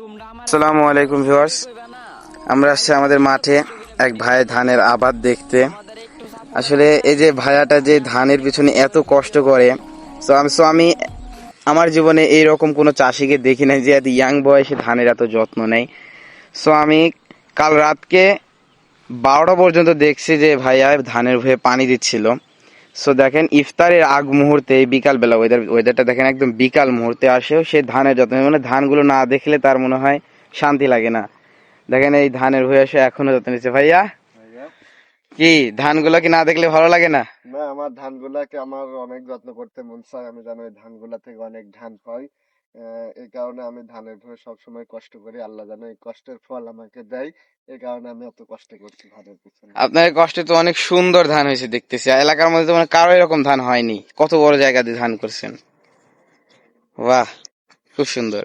আসসালামু আলাইকুম ভিউয়ার্স, আমরা আসছি আমাদের মাঠে এক ভাই ধানের আবাদ দেখতে। আসলে এই যে ভাইয়াটা যে ধানের পিছনে এত কষ্ট করে, আমি আমার জীবনে এইরকম কোনো চাষিকে দেখি নাই যে এত ইয়াং বয়সে ধানের এত যত্ন নেয়। আমি কাল রাতকে 12টা পর্যন্ত দেখছি যে ভাইয়া ধানের ভুঁয়ে পানি দিচ্ছিল। দেখেন ইফতারের আগ মুহূর্তে বিকালবেলা ওয়েদারটা দেখেন একদম বিকাল মুহূর্তে আসেও সে ধানের যত্ন, মানে ধানগুলো না দেখলে তার মনে হয় শান্তি লাগে না। দেখেন এই ধানের ভুঁয়ে এসে এখনো যত্ন নিচ্ছে। ভাইয়া কি ধানগুলো কি না দেখলে ভালো লাগে না? না, আমার ধানগুলাকে আমার অনেক যত্ন করতে মন চায়। আমি জানো এই ধানগুলা থেকে অনেক ধান পাই। এই কারণে আমি ধানের ভুঁয়ে সবসময় কষ্ট করি। আল্লাহ যেন এই কষ্টের ফল আমাকে দেয়। এই কারণে আমি এত কষ্ট করছি ধানের পিছনে। আপনার কষ্টে তো অনেক সুন্দর ধান হয়েছে দেখতেছি। এলাকার মধ্যে তো মানে কারো এরকম ধান হয়নি। কত বড় জায়গা দিয়ে ধান করছেন, বাহ, খুব সুন্দর।